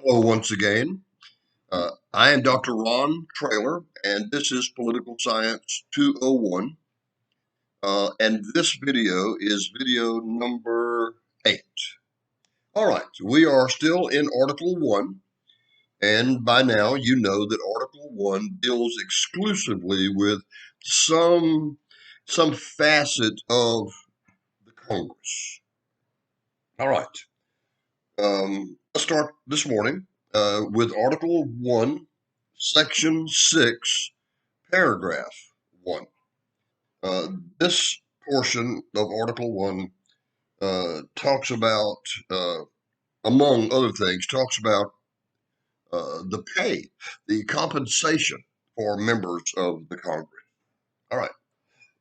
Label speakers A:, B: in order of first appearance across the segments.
A: Hello, once again. I am Dr. Ron Traylor, and this is Political Science 201. And this video is video number 8. All right, we are still in Article 1, and by now you know that Article 1 deals exclusively with some, some facet of the Congress. All right, let's start this morning with Article 1, Section 6. Paragraph 1. Uh, this portion of Article 1 talks about, among other things, talks about the pay, the compensation for members of the Congress. All right.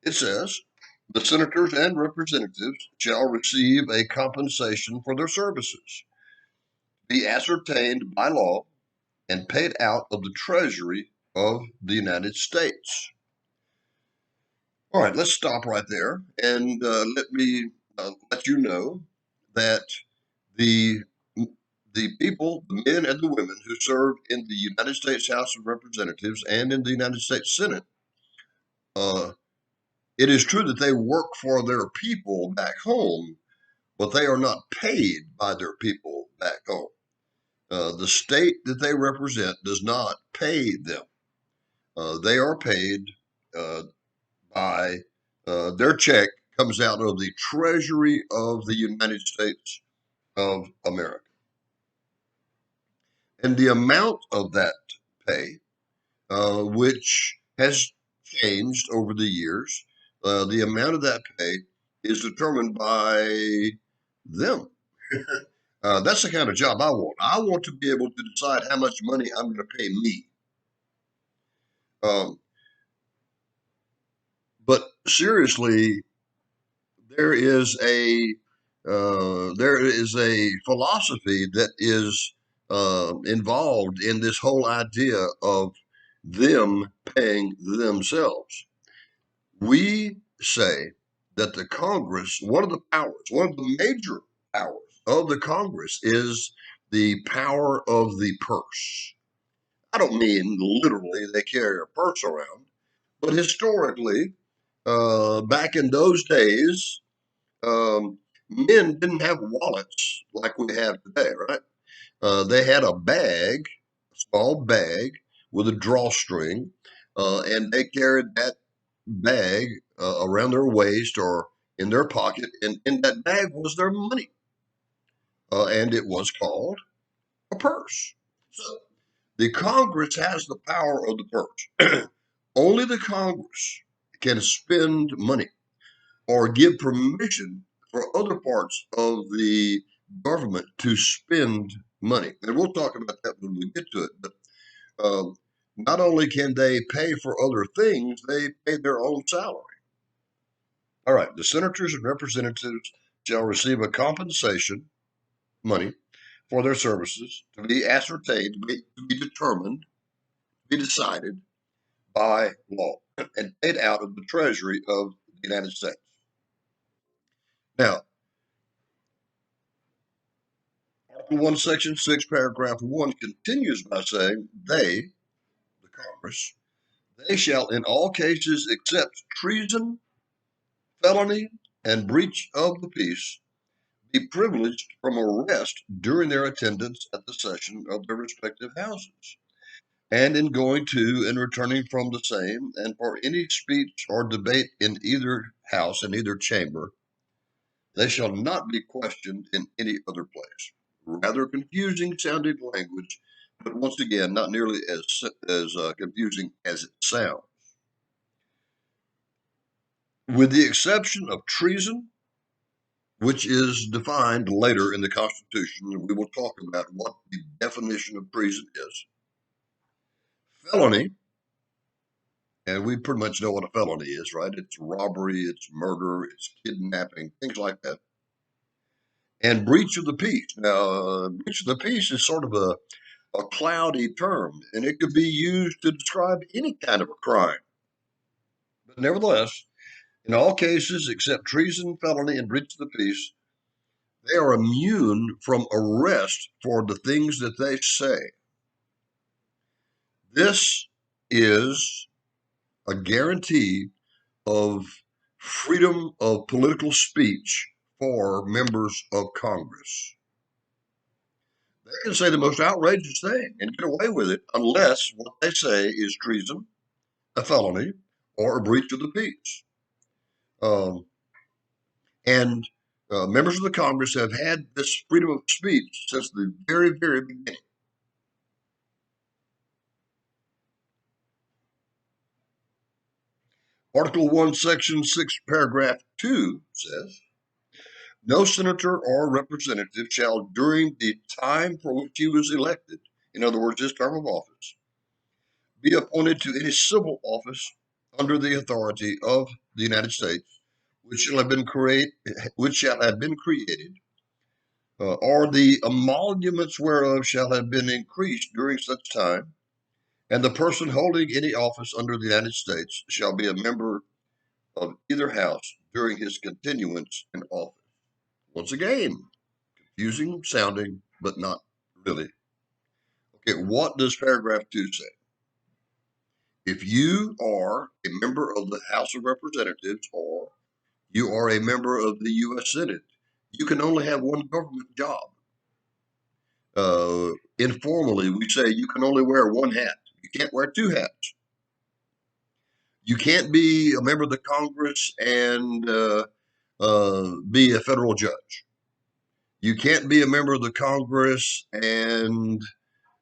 A: It says the senators and representatives shall receive a compensation for their services, be ascertained by law, and paid out of the Treasury of the United States. All right, let's stop right there and let me let you know that the the people, the men and the women who serve in the United States House of Representatives and in the United States Senate, uh, it is true that they work for their people back home, but they are not paid by their people back home. The state that they represent does not pay them. They are paid uh, by their check comes out of the Treasury of the United States of America. And the amount of that pay, which has changed over the years, the amount of that pay is determined by them. That's the kind of job I want. I want to be able to decide how much money I'm going to pay me. Um, but seriously, there is a philosophy that is involved in this whole idea of them paying themselves. We say that the Congress, one of the powers, one of the major powers of the Congress is the power of the purse. I don't mean literally they carry a purse around, but historically, back in those days, um, men didn't have wallets like we have today, right? They had a bag, a small bag with a drawstring, and they carried that bag around their waist or in their pocket, and in that bag was their money, and it was called a purse. So the Congress has the power of the purse. Only the Congress can spend money or give permission for other parts of the government to spend money. And we'll talk about that when we get to it. But um, not only can they pay for other things, they pay their own salary. All right, the senators and representatives shall receive a compensation money for their services to be ascertained, to be determined, to be decided by law and paid out of the Treasury of the United States. Now, Article 1, Section 6, Paragraph 1 continues by saying, they, the Congress, they shall in all cases except treason, felony, and breach of the peace be privileged from arrest during their attendance at the session of their respective houses, and in going to and returning from the same, and for any speech or debate in either house, in either chamber, they shall not be questioned in any other place. Rather confusing sounding language, but once again, not nearly as confusing as it sounds. With the exception of treason, which is defined later in the Constitution, and we will talk about what the definition of treason is. Felony, and we pretty much know what a felony is, right? It's robbery, it's murder, it's kidnapping, things like that. And breach of the peace. Now, breach of the peace is sort of a cloudy term, and it could be used to describe any kind of a crime. But nevertheless, in all cases except treason, felony, and breach of the peace, They are immune from arrest for the things that they say. This is a guarantee of freedom of political speech for members of Congress. They can say the most outrageous thing and get away with it unless what they say is treason, a felony, or a breach of the peace. Um, and members of the Congress have had this freedom of speech since the very, very beginning. Article 1, Section 6, Paragraph 2 says, no senator or representative shall, during the time for which he was elected, in other words, his term of office, be appointed to any civil office under the authority of the United States, which shall have been created, or the emoluments whereof shall have been increased during such time, and the person holding any office under the United States shall be a member of either house during his continuance in office. Once again, confusing sounding, but not really. Okay, what does paragraph 2 say? If you are a member of the House of Representatives or you are a member of the U.S. Senate, you can only have one government job. Informally, we say you can only wear one hat. You can't wear two hats. You can't be a member of the Congress and be a federal judge. You can't be a member of the Congress and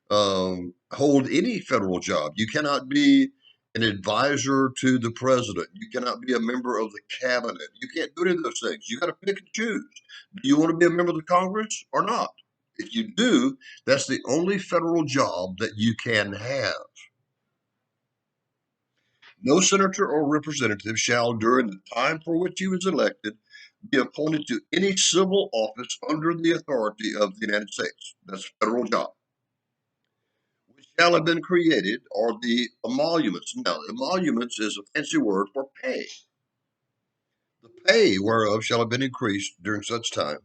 A: hold any federal job. You cannot be an advisor to the president. You cannot be a member of the cabinet. You can't do any of those things. You got to pick and choose. Do you want to be a member of the Congress or not? If you do, that's the only federal job that you can have. No senator or representative shall, during the time for which he was elected, be appointed to any civil office under the authority of the United States. That's a federal job. Which shall have been created are the emoluments. Now, emoluments is a fancy word for pay. The pay whereof shall have been increased during such time,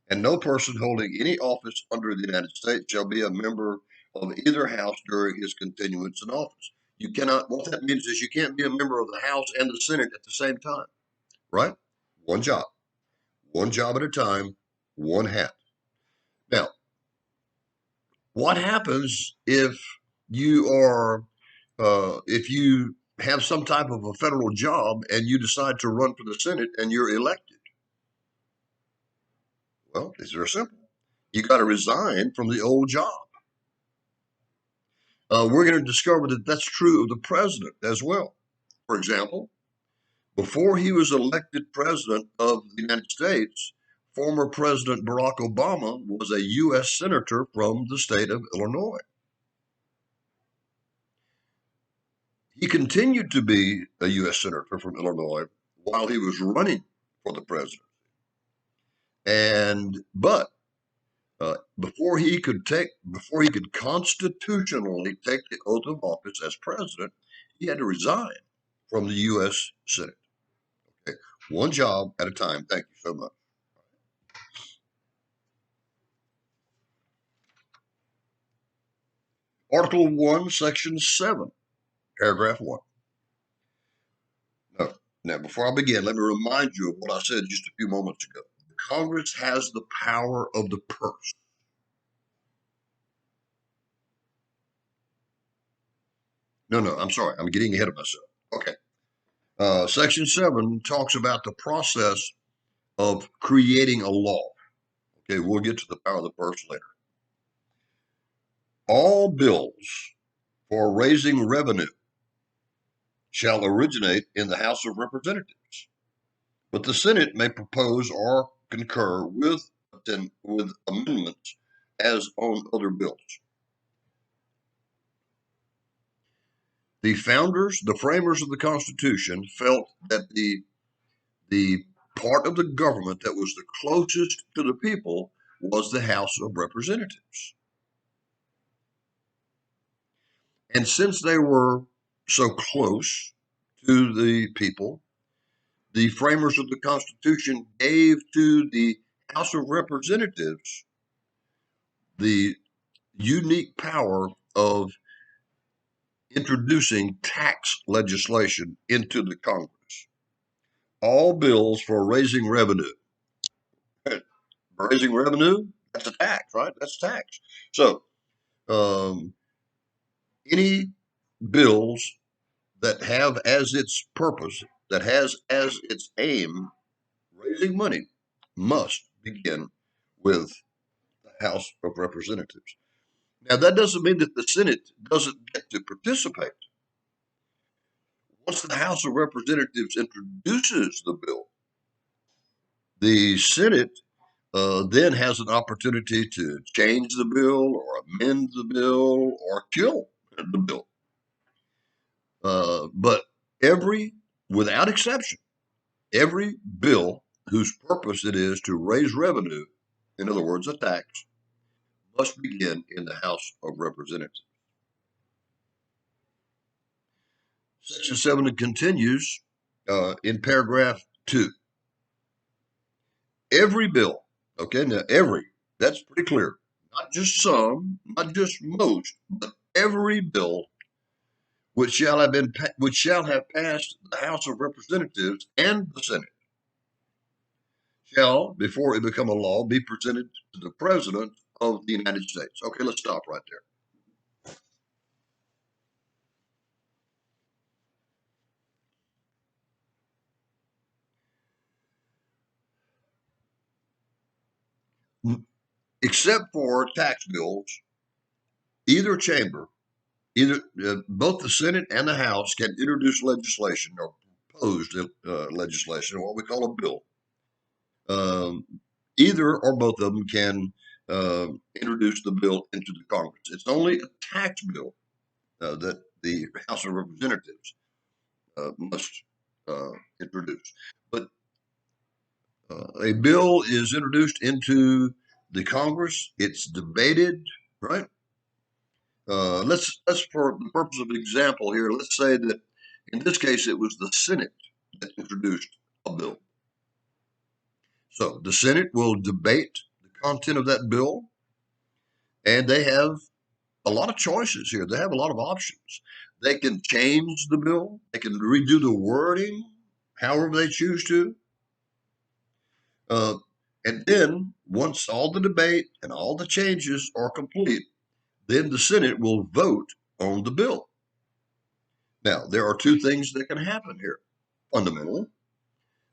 A: and no person holding any office under the United States shall be a member of either house during his continuance in office. You cannot, what that means is you can't be a member of the House and the Senate at the same time, right? One job at a time, one hat. Now, what happens if you have some type of a federal job and you decide to run for the Senate and you're elected? Well, it's very simple. You got to resign from the old job. We're going to discover that that's true of the president as well. For example, before he was elected president of the United States, former President Barack Obama was a U.S. senator from the state of Illinois. He continued to be a U.S. senator from Illinois while he was running for the presidency. But before he could constitutionally take the oath of office as president, he had to resign from the U.S. Senate. Okay, one job at a time. Thank you so much. Article 1, Section 7, Paragraph 1. Now, before I begin, let me remind you of what I said just a few moments ago. Congress has the power of the purse. No, I'm sorry. I'm getting ahead of myself. Okay. Section 7 talks about the process of creating a law. Okay, we'll get to the power of the purse later. All bills for raising revenue shall originate in the House of Representatives, but the Senate may propose or concur with amendments as on other bills. The framers of the Constitution felt that the part of the government that was the closest to the people was the House of Representatives. And since they were so close to the people, the framers of the Constitution gave to the House of Representatives the unique power of introducing tax legislation into the Congress. All bills for raising revenue. Raising revenue, that's a tax, right? That's tax. So, um, any bills that have as its purpose, that has as its aim, raising money, must begin with the House of Representatives. Now, that doesn't mean that the Senate doesn't get to participate. Once the House of Representatives introduces the bill, the Senate then has an opportunity to change the bill or amend the bill or kill the bill. But every, without exception, every bill whose purpose it is to raise revenue, in other words, a tax, must begin in the House of Representatives. Section 7 continues in paragraph 2. Every bill, okay, now every, that's pretty clear. Not just some, not just most, but every bill which shall have passed the House of Representatives and the Senate shall, before it become a law, be presented to the President of the United States. Okay, let's stop right there. Except for tax bills, either chamber, either both the Senate and the House can introduce legislation or proposed legislation, what we call a bill. Um, Either or both of them can introduce the bill into the Congress. It's only a tax bill that the House of Representatives must introduce. But a bill is introduced into the Congress. It's debated, right? Let's for the purpose of example here, let's say that in this case it was the Senate that introduced a bill. So the Senate will debate the content of that bill, and they have a lot of choices here. They have a lot of options. They can change the bill. They can redo the wording however they choose to. Uh, and then once all the debate and all the changes are complete, then the Senate will vote on the bill. Now, there are two things that can happen here fundamentally.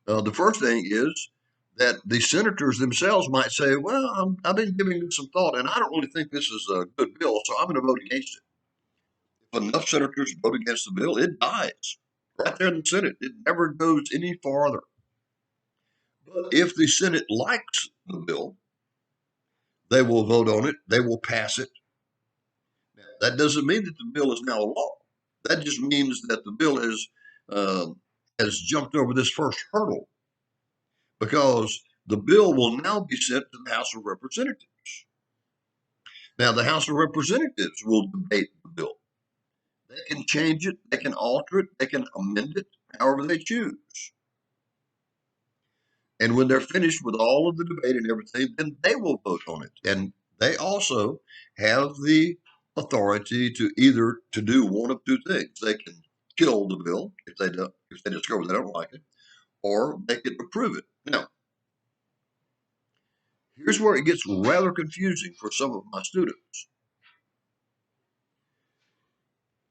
A: The first thing is that the senators themselves might say, well, I've been giving it some thought and I don't really think this is a good bill, so I'm going to vote against it. If enough senators vote against the bill, it dies right there in the Senate. It never goes any farther. But if the Senate likes the bill, they will vote on it, they will pass it. Now, that doesn't mean that the bill is now a law. That just means that the bill uh, has jumped over this first hurdle because the bill will now be sent to the House of Representatives. Now, the House of Representatives will debate the bill. They can change it, they can alter it, they can amend it however they choose. And when they're finished with all of the debate and everything, then they will vote on it. And they also have the authority to either to do one of two things. They can kill the bill if they discover they don't like it, or they can approve it. Now, here's where it gets rather confusing for some of my students.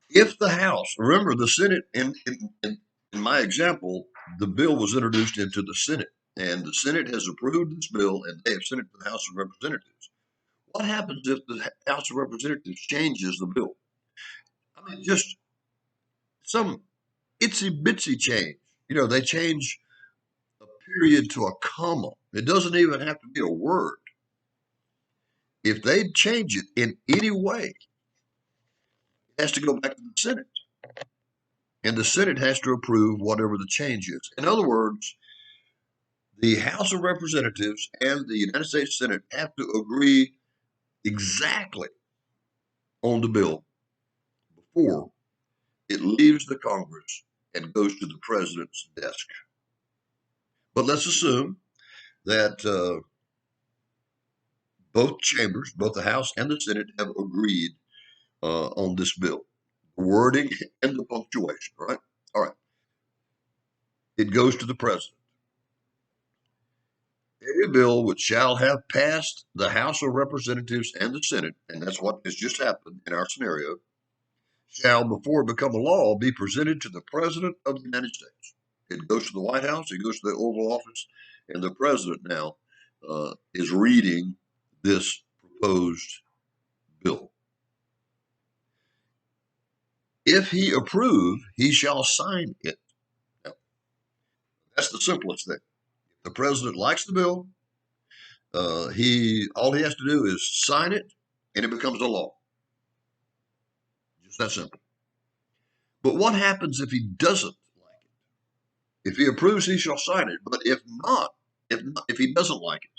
A: If the House, remember the Senate, in my example, the bill was introduced into the Senate, and the Senate has approved this bill, and they have sent it to the House of Representatives. What happens if the House of Representatives changes the bill? I mean, just some itsy bitsy change. You know, they change a period to a comma. It doesn't even have to be a word. If they change it in any way, it has to go back to the Senate. And the Senate has to approve whatever the change is. In other words, the House of Representatives and the United States Senate have to agree exactly on the bill before it leaves the Congress and goes to the president's desk. But let's assume that both chambers, both the House and the Senate, have agreed on this bill, the wording and the punctuation. Right? All right. It goes to the president. Every bill which shall have passed the House of Representatives and the Senate, and that's what has just happened in our scenario, shall, before it become a law, be presented to the President of the United States. It goes to the White House, it goes to the Oval Office, and the President now is reading this proposed bill. If he approve, he shall sign it. Now, that's the simplest thing. If the President likes the bill, all he has to do is sign it, and it becomes a law. Just that simple. But what happens if he doesn't like it? If he approves, he shall sign it. But if not, if he doesn't like it,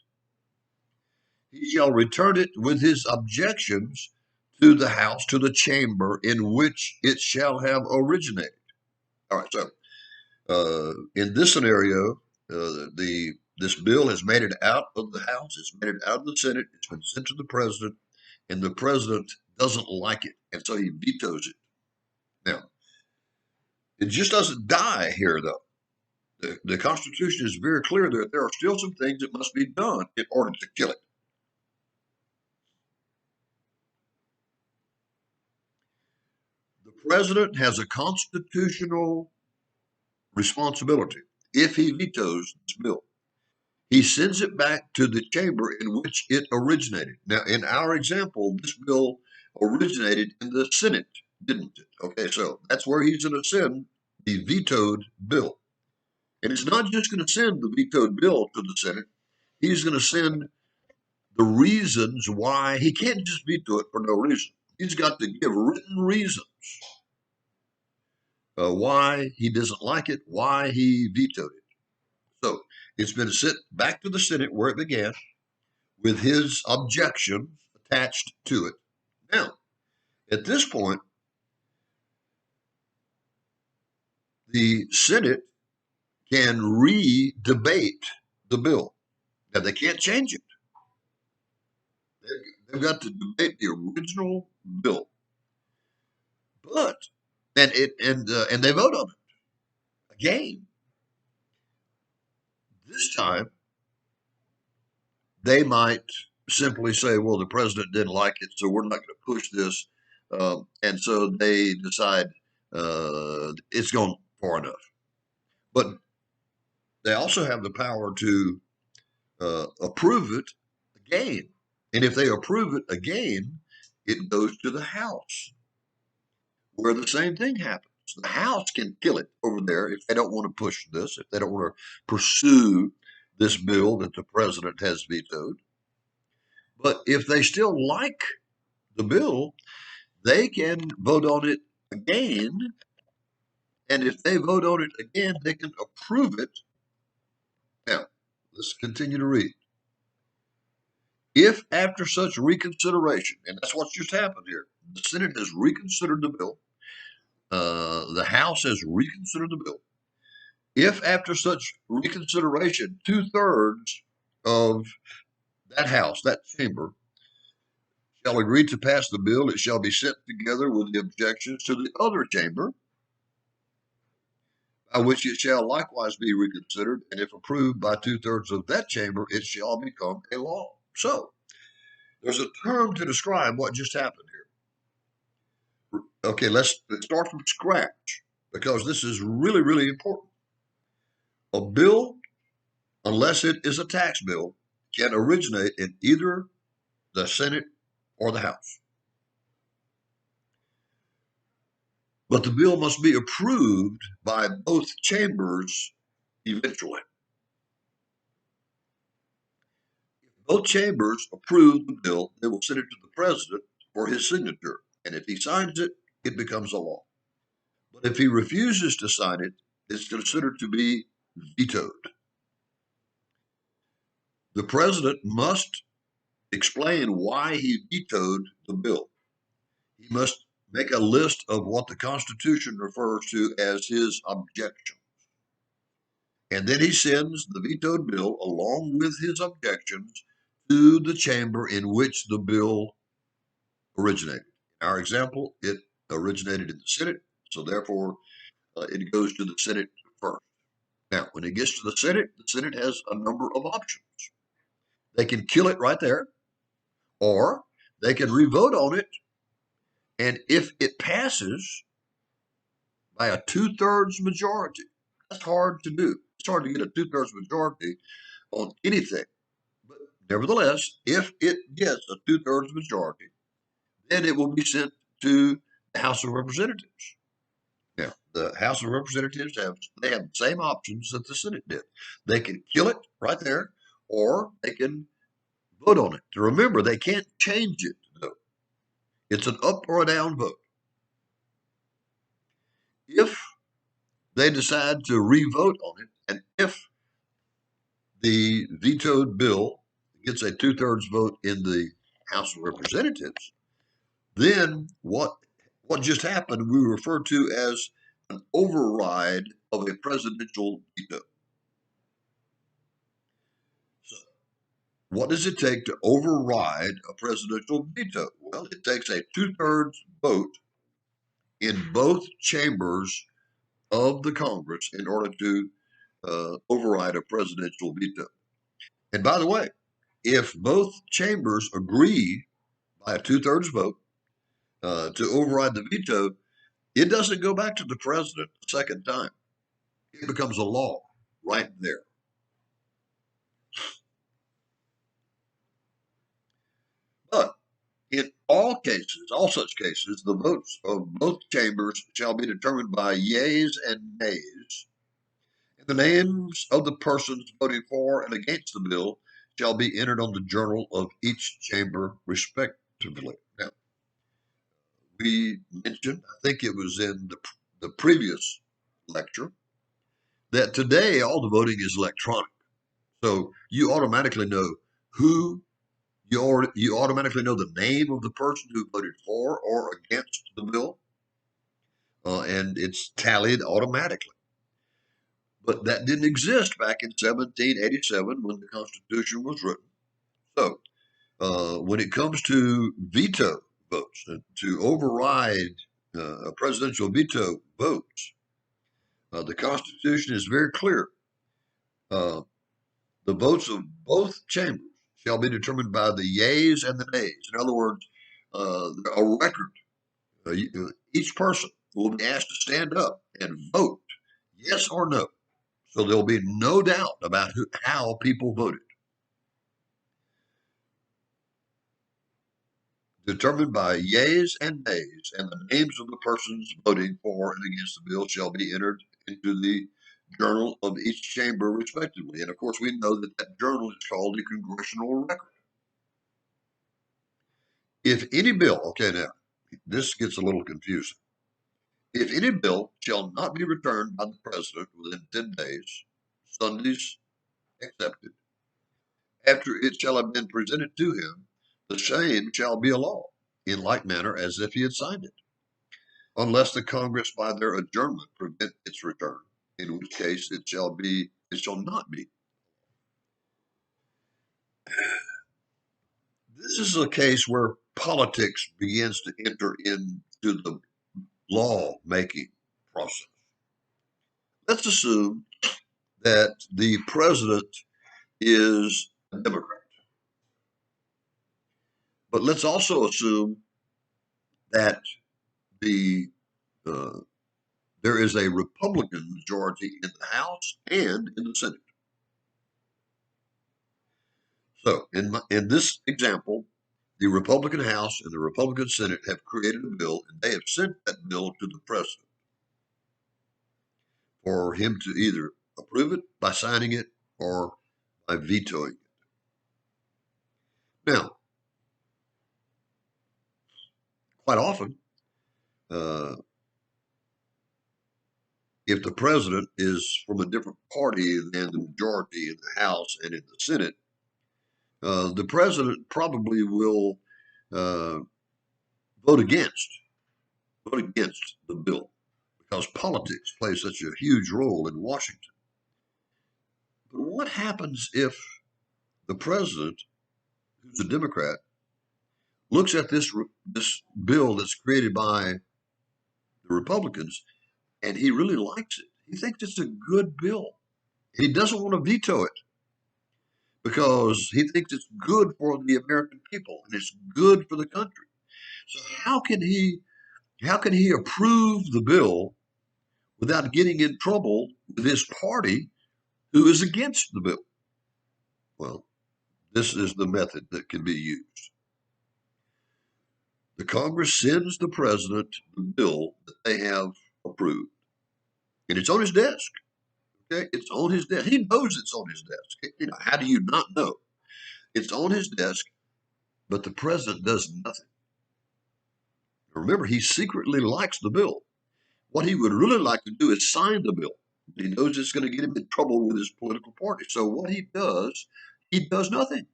A: he shall return it with his objections to the House, to the chamber in which it shall have originated. All right. So in this scenario, this bill has made it out of the House, it's made it out of the Senate, it's been sent to the president, and the president doesn't like it, and so he vetoes it. Now, it just doesn't die here, though. The Constitution is very clear that there are still some things that must be done in order to kill it. The president has a constitutional responsibility if he vetoes this bill. He sends it back to the chamber in which it originated. Now, in our example, this bill originated in the Senate, didn't it? Okay, so that's where he's going to send the vetoed bill. And it's not just going to send the vetoed bill to the Senate, he's going to send the reasons why. He can't just veto it for no reason. He's got to give written reasons why he doesn't like it, why he vetoed it. So it's been sent back to the Senate where it began with his objections attached to it. Now, at this point, the Senate can re-debate the bill. Now, they can't change it. They've got to debate the original bill, but and they vote on it again. This time, they might simply say, "Well, the president didn't like it, so we're not going to push this," and so they decide it's gone far enough. But they also have the power to approve it again. And if they approve it again, it goes to the House, where the same thing happens. The House can kill it over there if they don't want to push this, if they don't want to pursue this bill that the president has vetoed. But if they still like the bill, they can vote on it again. And if they vote on it again, they can approve it. Now, let's continue to read. If after such reconsideration, and that's what's just happened here, the Senate has reconsidered the bill, the House has reconsidered the bill. If after such reconsideration, 2/3 of that House, that chamber, shall agree to pass the bill, it shall be sent together with the objections to the other chamber, by which it shall likewise be reconsidered, and if approved by 2/3 of that chamber, it shall become a law. So, there's a term to describe what just happened here. Okay, let's start from scratch because this is really, really important. A bill, unless it is a tax bill, can originate in either the Senate or the House. But the bill must be approved by both chambers eventually. If both chambers approve the bill, they will send it to the president for his signature. And if he signs it, it becomes a law. But if he refuses to sign it, it's considered to be vetoed. The president must explain why he vetoed the bill. He must make a list of what the Constitution refers to as his objections. And then he sends the vetoed bill along with his objections to the chamber in which the bill originated. In our example, it originated in the Senate, so therefore it goes to the Senate first. Now, when it gets to the Senate has a number of options. They can kill it right there, or they can revote on it, and if it passes by a two-thirds majority, that's hard to do. It's hard to get a two-thirds majority on anything. But nevertheless, if it gets a two-thirds majority, then it will be sent to the House of Representatives. Now, the House of Representatives have the same options that the Senate did. They can kill it right there, or they can vote on it. To remember, they can't change it. No. It's an up or a down vote. If they decide to re-vote on it, and if the vetoed bill gets a two-thirds vote in the House of Representatives, then what just happened we refer to as an override of a presidential veto. So, what does it take to override a presidential veto? Well, it takes a two-thirds vote in both chambers of the Congress in order to override a presidential veto. And by the way, if both chambers agree by a two-thirds vote to override the veto, it doesn't go back to the president a second time. It becomes a law right there. But in all cases, all such cases, the votes of both chambers shall be determined by yeas and nays. And the names of the persons voting for and against the bill shall be entered on the journal of each chamber respectively. Now, we mentioned, I think it was in the previous lecture, that today all the voting is electronic. So you automatically know who you automatically know the name of the person who voted for or against the bill, and it's tallied automatically. But that didn't exist back in 1787 when the Constitution was written. So when it comes to veto votes, to override a presidential veto votes, the Constitution is very clear. Uh, the votes of both chambers shall be determined by the yeas and the nays. In other words, a record. Each person will be asked to stand up and vote yes or no. So there'll be no doubt about how people voted. Determined by yeas and nays, and the names of the persons voting for and against the bill shall be entered into the journal of each chamber respectively. And of course, we know that that journal is called the Congressional Record. If any bill, okay, now this gets a little confusing. If any bill shall not be returned by the President within 10 days, Sundays excepted, after it shall have been presented to him, the same shall be a law, in like manner as if he had signed it, unless the Congress by their adjournment prevent its return, in which case it shall not be. This is a case where politics begins to enter into the law-making process. Let's assume that the president is a Democrat. But let's also assume that the there is a Republican majority in the House and in the Senate. So in this example, the Republican House and the Republican Senate have created a bill, and they have sent that bill to the president for him to either approve it by signing it or by vetoing it. Now, quite often, if the president is from a different party than the majority in the House and in the Senate, the president probably will uh, vote against the bill because politics plays such a huge role in Washington. But what happens if the president who's a Democrat, looks at this bill that's created by the Republicans, and he really likes it. He thinks it's a good bill. He doesn't want to veto it because he thinks it's good for the American people and it's good for the country. So how can he approve the bill without getting in trouble with his party who is against the bill? Well, this is the method that can be used. The Congress sends the president the bill that they have approved, and it's on his desk. Okay, it's on his desk. He knows it's on his desk. How do you not know? It's on his desk, but the president does nothing. Remember, he secretly likes the bill. What he would really like to do is sign the bill. He knows it's going to get him in trouble with his political party. So what he does nothing.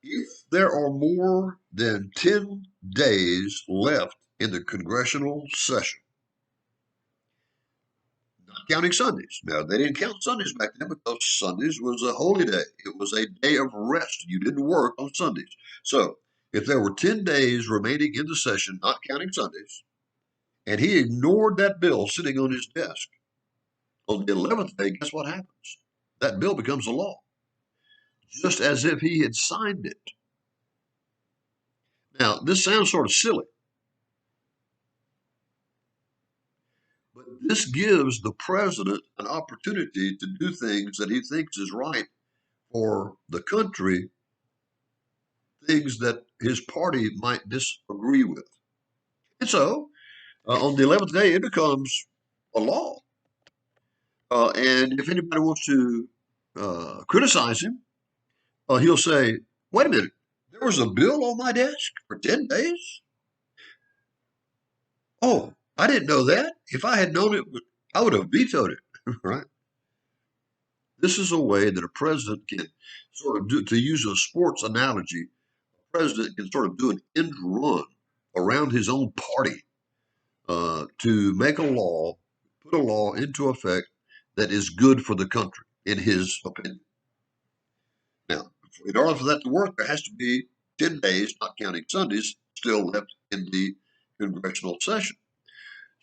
A: If there are more than 10 days left in the congressional session, not counting Sundays. Now, they didn't count Sundays back then because Sundays was a holy day. It was a day of rest. You didn't work on Sundays. So if there were 10 days remaining in the session, not counting Sundays, and he ignored that bill sitting on his desk, on the 11th day, guess what happens? That bill becomes a law, just as if he had signed it. Now, this sounds sort of silly, but this gives the president an opportunity to do things that he thinks is right for the country, things that his party might disagree with. And so, on the 11th day, it becomes a law. And if anybody wants to criticize him, he'll say, wait a minute, there was a bill on my desk for 10 days? Oh, I didn't know that. If I had known it, I would have vetoed it, right? This is a way that a president can sort of do, to use a sports analogy, a president can sort of do an end run around his own party to make a law, put a law into effect that is good for the country, in his opinion. Now, in order for that to work, there has to be 10 days, not counting Sundays, still left in the congressional session.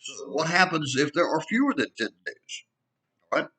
A: So what happens if there are fewer than 10 days? All right.